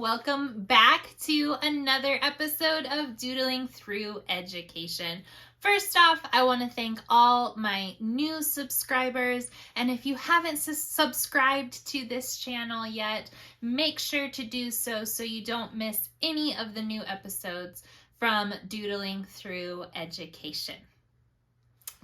welcome back to another episode of Doodling Through Education. First off, I want to thank all my new subscribers, and if you haven't subscribed to this channel yet, make sure to do so you don't miss any of the new episodes from Doodling Through Education.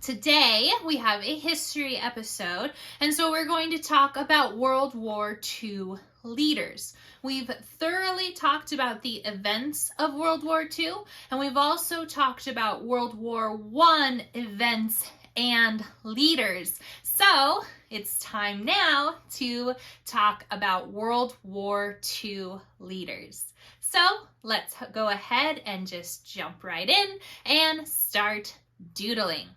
Today, we have a history episode, and so we're going to talk about World War II leaders. We've thoroughly talked about the events of World War II, and we've also talked about World War I events and leaders. So it's time now to talk about World War II leaders. So let's go ahead and just jump right in and start doodling.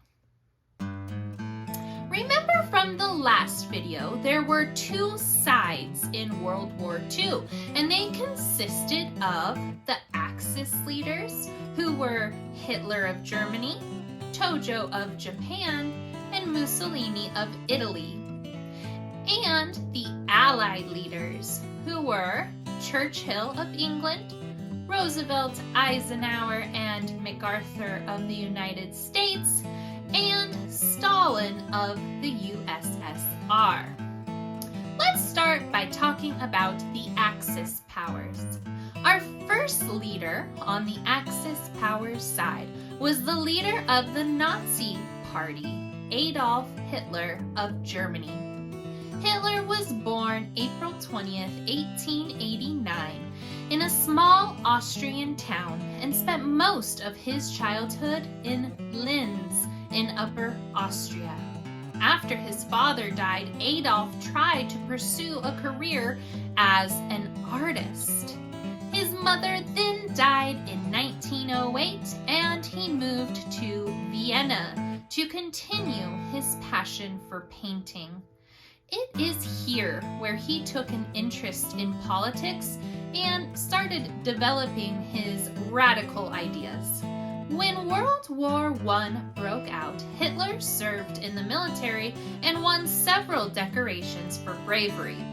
Remember from the last video, there were two sides in World War II, and they consisted of the Axis leaders, who were Hitler of Germany, Tojo of Japan, and Mussolini of Italy, and the Allied leaders, who were Churchill of England, Roosevelt, Eisenhower, and MacArthur of the United States, and Stalin of the USSR. Let's start by talking about the Axis powers. Our first leader on the Axis powers side was the leader of the Nazi Party, Adolf Hitler of Germany. Hitler was born April 20th, 1889, in a small Austrian town and spent most of his childhood in Linz, in Upper Austria. After his father died, Adolf tried to pursue a career as an artist. His mother then died in 1908, and he moved to Vienna to continue his passion for painting. It is here where he took an interest in politics and started developing his radical ideas. When World War I broke out, Hitler served in the military and won several decorations for bravery.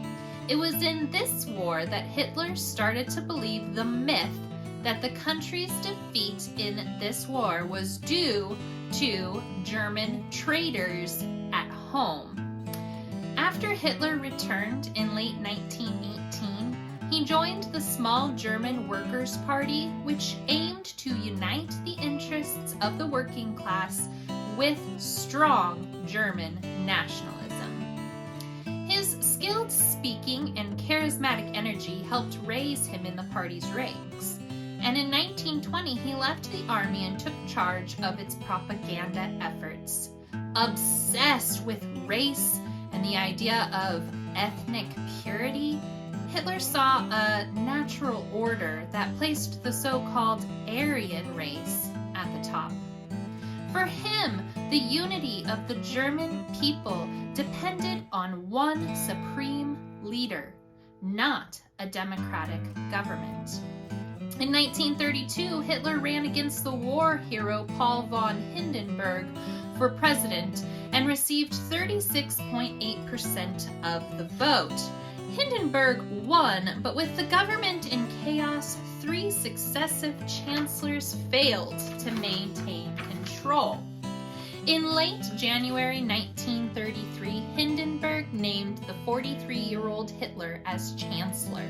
It was in this war that Hitler started to believe the myth that the country's defeat in this war was due to German traitors at home. After Hitler returned in late 1918, he joined the small German Workers' Party, which aimed to unite the interests of the working class with strong German nationalism. His skilled speaking and charismatic energy helped raise him in the party's ranks. And in 1920, he left the army and took charge of its propaganda efforts. Obsessed with race and the idea of ethnic purity, Hitler saw a natural order that placed the so-called Aryan race at the top. For him, the unity of the German people depended on one supreme leader, not a democratic government. In 1932, Hitler ran against the war hero Paul von Hindenburg for president and received 36.8% of the vote. Hindenburg won, but with the government in chaos, 3 successive chancellors failed to maintain control. In late January 1933, Hindenburg named the 43-year-old Hitler as chancellor.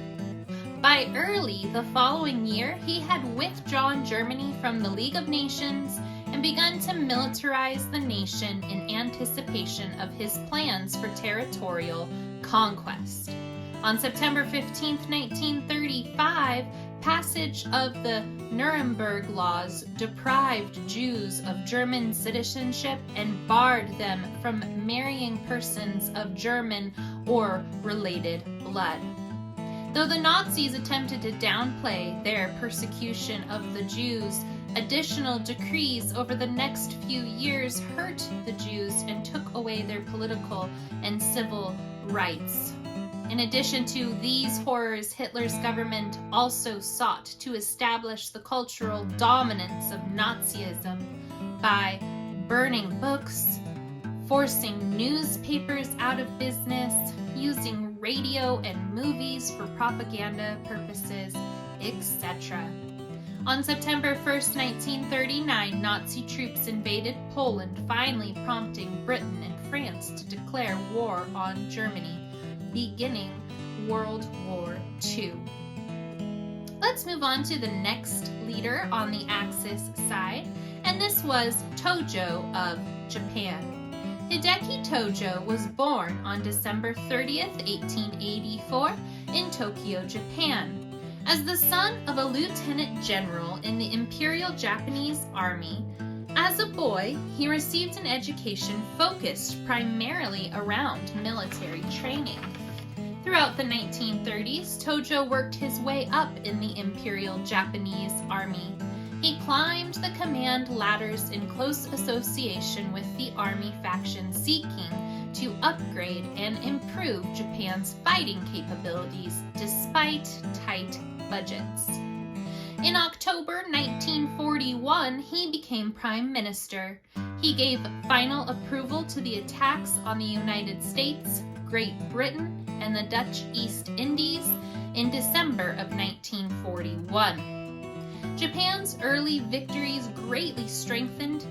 By early the following year, he had withdrawn Germany from the League of Nations and begun to militarize the nation in anticipation of his plans for territorial conquest. On September 15, 1935, passage of the Nuremberg Laws deprived Jews of German citizenship and barred them from marrying persons of German or related blood. Though the Nazis attempted to downplay their persecution of the Jews, additional decrees over the next few years hurt the Jews and took away their political and civil rights. In addition to these horrors, Hitler's government also sought to establish the cultural dominance of Nazism by burning books, forcing newspapers out of business, using radio and movies for propaganda purposes, etc. On September 1st, 1939, Nazi troops invaded Poland, finally prompting Britain and France to declare war on Germany, beginning World War II. Let's move on to the next leader on the Axis side, and this was Tojo of Japan. Hideki Tojo was born on December 30th, 1884 in Tokyo, Japan. As the son of a lieutenant general in the Imperial Japanese Army, as a boy, he received an education focused primarily around military training. Throughout the 1930s, Tojo worked his way up in the Imperial Japanese Army. He climbed the command ladders in close association with the Army faction seeking to upgrade and improve Japan's fighting capabilities despite tight budgets. In October 1941, he became Prime Minister. He gave final approval to the attacks on the United States, Great Britain, and the Dutch East Indies in December of 1941. Japan's early victories greatly strengthened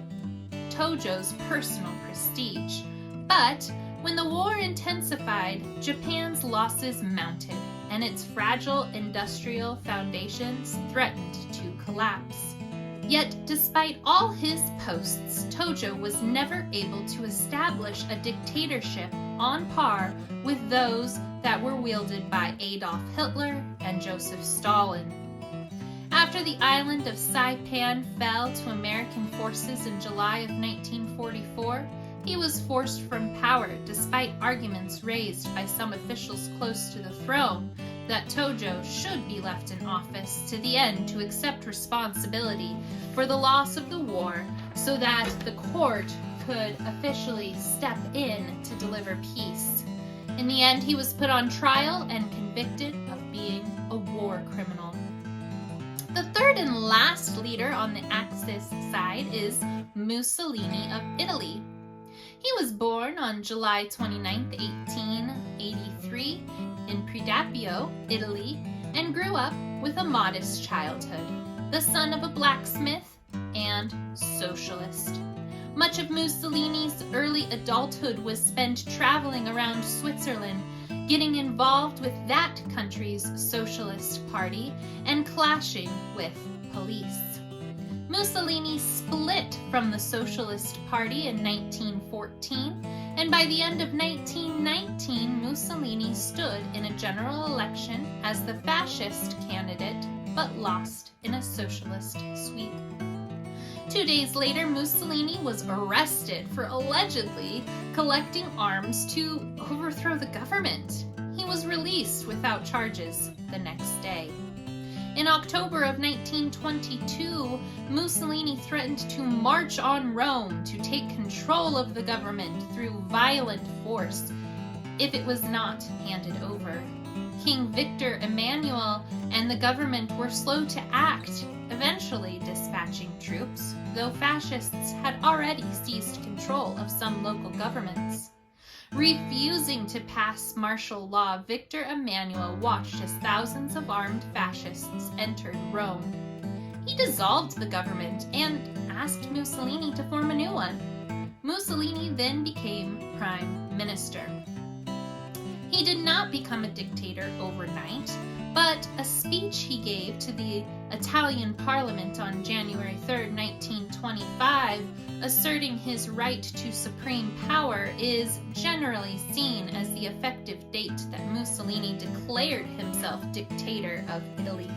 Tojo's personal prestige. But when the war intensified, Japan's losses mounted, and its fragile industrial foundations threatened to collapse. Yet, despite all his posts, Tojo was never able to establish a dictatorship on par with those that were wielded by Adolf Hitler and Joseph Stalin. After the island of Saipan fell to American forces in July of 1944, he was forced from power despite arguments raised by some officials close to the throne that Tojo should be left in office to the end to accept responsibility for the loss of the war so that the court could officially step in to deliver peace. In the end, he was put on trial and convicted of being a war criminal. The third and last leader on the Axis side is Mussolini of Italy. He was born on July 29, 1883 in Predapio, Italy, and grew up with a modest childhood, the son of a blacksmith and socialist. Much of Mussolini's early adulthood was spent traveling around Switzerland, getting involved with that country's socialist party and clashing with police. Mussolini split from the Socialist Party in 1914, and by the end of 1919, Mussolini stood in a general election as the fascist candidate, but lost in a socialist sweep. 2 days later, Mussolini was arrested for allegedly collecting arms to overthrow the government. He was released without charges the next day. In October of 1922, Mussolini threatened to march on Rome to take control of the government through violent force if it was not handed over. King Victor Emmanuel and the government were slow to act, eventually dispatching troops, though fascists had already seized control of some local governments. Refusing to pass martial law, Victor Emmanuel watched as thousands of armed fascists entered Rome. He dissolved the government and asked Mussolini to form a new one. Mussolini then became Prime Minister. He did not become a dictator overnight, but a speech he gave to the Italian Parliament on January 3, 1925, asserting his right to supreme power, is generally seen as the effective date that Mussolini declared himself dictator of Italy.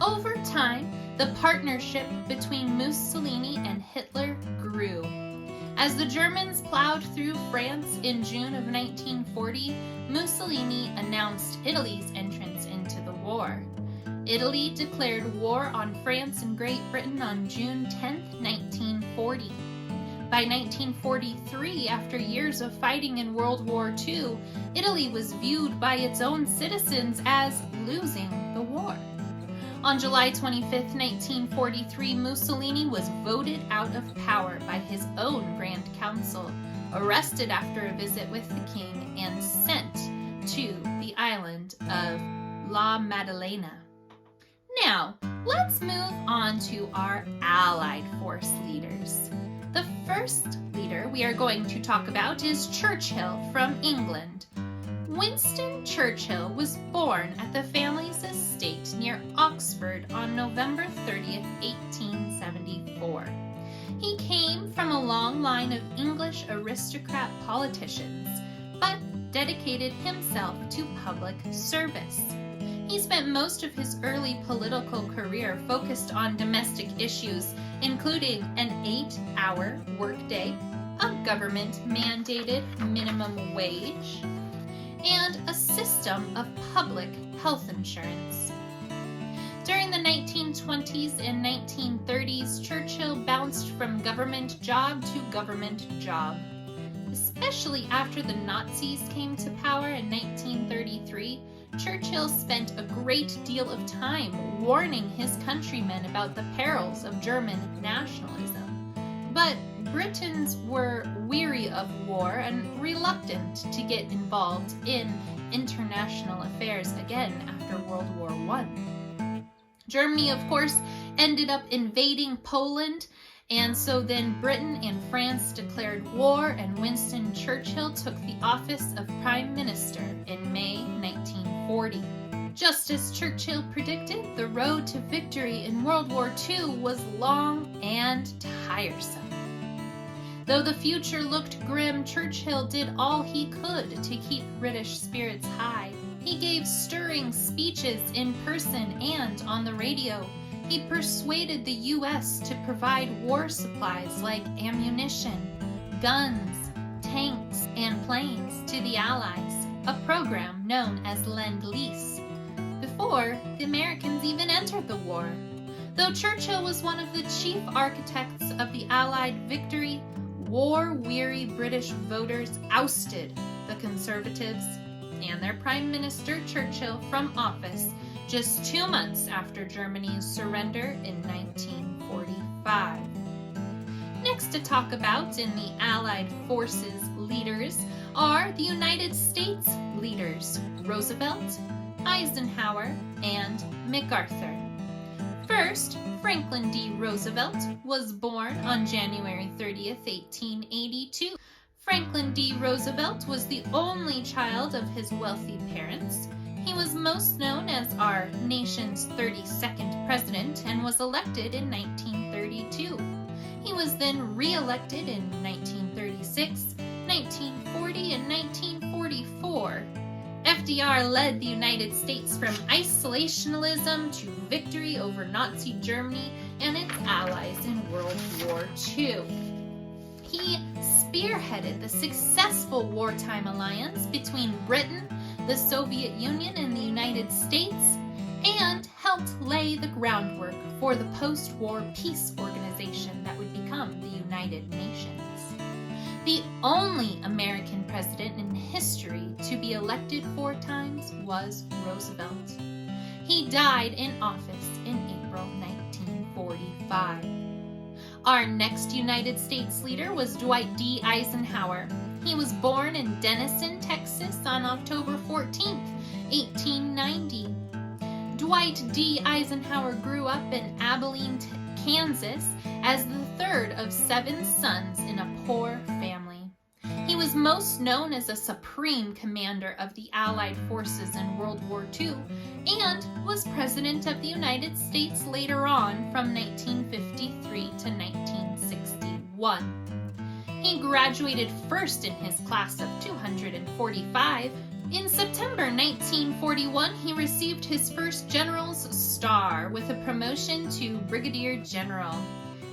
Over time, the partnership between Mussolini and Hitler grew. As the Germans plowed through France in June of 1940, Mussolini announced Italy's entrance into the war. Italy declared war on France and Great Britain on June 10, 1940. By 1943, after years of fighting in World War II, Italy was viewed by its own citizens as losing the war. On July 25, 1943, Mussolini was voted out of power by his own Grand Council, arrested after a visit with the king, and sent to the island of La Maddalena. Now, let's move on to our Allied force leaders. The first leader we are going to talk about is Churchill from England. Winston Churchill was born at the family's estate near Oxford on November 30th, 1874. He came from a long line of English aristocrat politicians, but dedicated himself to public service. He spent most of his early political career focused on domestic issues, including an 8-hour workday, a government-mandated minimum wage, and a system of public health insurance. During the 1920s and 1930s, Churchill bounced from government job to government job. Especially after the Nazis came to power in 1933, Churchill spent a great deal of time warning his countrymen about the perils of German nationalism. But Britons were weary of war and reluctant to get involved in international affairs again after World War I. Germany, of course, ended up invading Poland, and so then Britain and France declared war, and Winston Churchill took the office of Prime Minister in May 1940. Just as Churchill predicted, the road to victory in World War II was long and tiresome. Though the future looked grim, Churchill did all he could to keep British spirits high. He gave stirring speeches in person and on the radio. He persuaded the U.S. to provide war supplies like ammunition, guns, tanks, and planes to the Allies, a program known as Lend-Lease, before the Americans even entered the war. Though Churchill was one of the chief architects of the Allied victory, war-weary British voters ousted the Conservatives and their Prime Minister Churchill from office just 2 months after Germany's surrender in 1945. Next to talk about in the Allied forces leaders are the United States leaders, Roosevelt, Eisenhower, and MacArthur. First, Franklin D. Roosevelt was born on January 30th, 1882. Franklin D. Roosevelt was the only child of his wealthy parents. He was most known as our nation's 32nd president and was elected in 1932. He was then re-elected in 1936, 1940, and 1944. FDR led the United States from isolationism to victory over Nazi Germany and its allies in World War II. He spearheaded the successful wartime alliance between Britain, the Soviet Union, and the United States, and helped lay the groundwork for the post-war peace organization that would become the United Nations. The only American president in history to be elected 4 times was Roosevelt. He died in office in April 1945. Our next United States leader was Dwight D. Eisenhower. He was born in Denison, Texas on October 14, 1890. Dwight D. Eisenhower grew up in Abilene, Kansas, as the third of 7 sons in a poor family. He was most known as a supreme commander of the Allied forces in World War II and was President of the United States later on from 1953 to 1961. He graduated first in his class of 245. In September 1941, he received his first General's Star with a promotion to Brigadier General.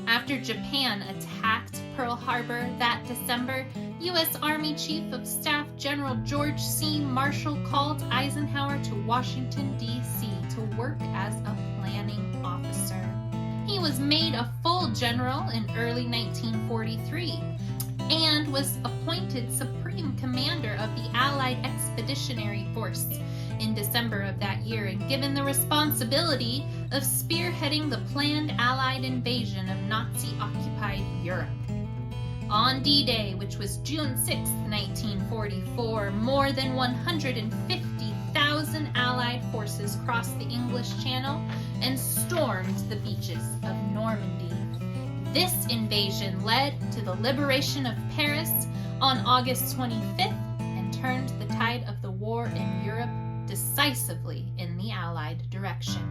After Japan attacked Pearl Harbor that December, U.S. Army Chief of Staff General George C. Marshall called Eisenhower to Washington, D.C. to work as a planning officer. He was made a full general in early 1943 and was appointed Supreme Commander of the Allied Expeditionary Force in December of that year and given the responsibility of spearheading the planned Allied invasion of Nazi-occupied Europe. On D-Day, which was June 6, 1944, more than 150,000 1,000 Allied forces crossed the English Channel and stormed the beaches of Normandy. This invasion led to the liberation of Paris on August 25th and turned the tide of the war in Europe decisively in the Allied direction.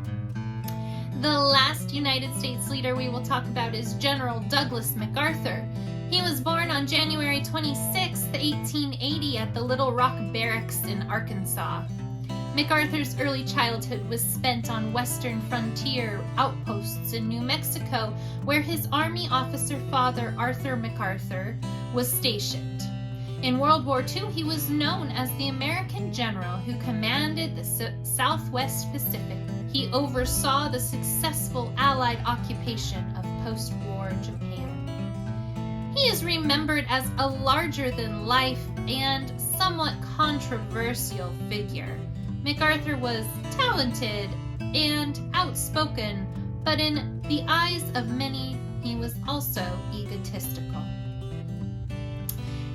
The last United States leader we will talk about is General Douglas MacArthur. He was born on January 26, 1880 at the Little Rock Barracks in Arkansas. MacArthur's early childhood was spent on western frontier outposts in New Mexico, where his Army officer father, Arthur MacArthur, was stationed. In World War II, he was known as the American general who commanded the Southwest Pacific. He oversaw the successful Allied occupation of post-war Japan. He is remembered as a larger-than-life and somewhat controversial figure. MacArthur was talented and outspoken, but in the eyes of many, he was also egotistical.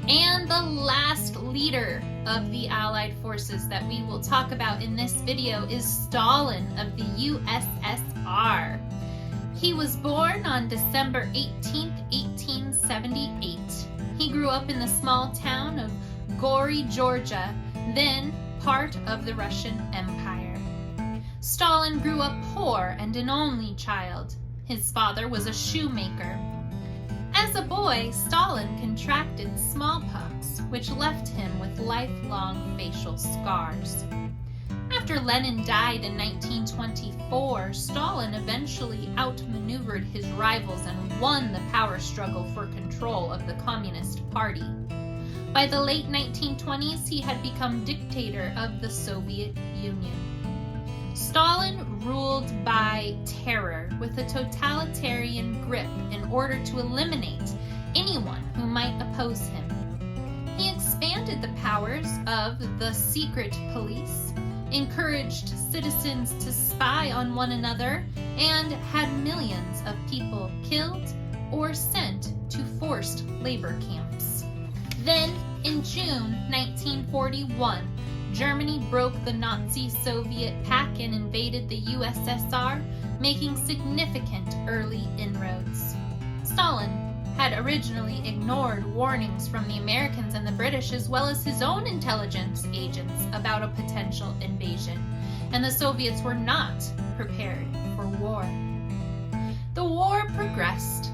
And the last leader of the Allied forces that we will talk about in this video is Stalin of the USSR. He was born on December 18, 1878. He grew up in the small town of Gori, Georgia, then part of the Russian Empire. Stalin grew up poor and an only child. His father was a shoemaker. As a boy, Stalin contracted smallpox, which left him with lifelong facial scars. After Lenin died in 1924, Stalin eventually outmaneuvered his rivals and won the power struggle for control of the Communist Party. By the late 1920s, he had become dictator of the Soviet Union. Stalin ruled by terror with a totalitarian grip in order to eliminate anyone who might oppose him. He expanded the powers of the secret police, encouraged citizens to spy on one another, and had millions of people killed or sent to forced labor camps. Then, in June 1941, Germany broke the Nazi-Soviet pact and invaded the USSR, making significant early inroads. Stalin had originally ignored warnings from the Americans and the British, as well as his own intelligence agents, about a potential invasion, and the Soviets were not prepared for war. The war progressed,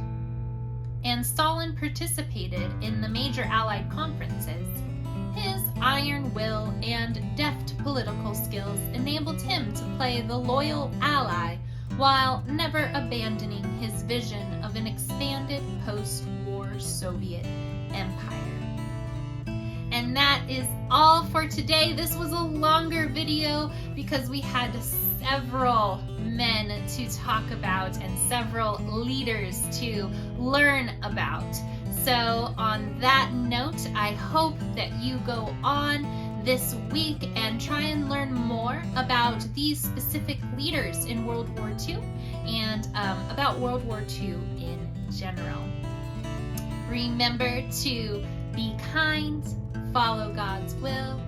and Stalin participated in the major Allied conferences. His iron will and deft political skills enabled him to play the loyal ally while never abandoning his vision of an expanded post-war Soviet empire. And that is all for today. This was a longer video because we had several men to talk about and several leaders to learn about. So on that note, I hope that you go on this week and try and learn more about these specific leaders in World War II and about World War II in general. Remember to be kind, follow God's will,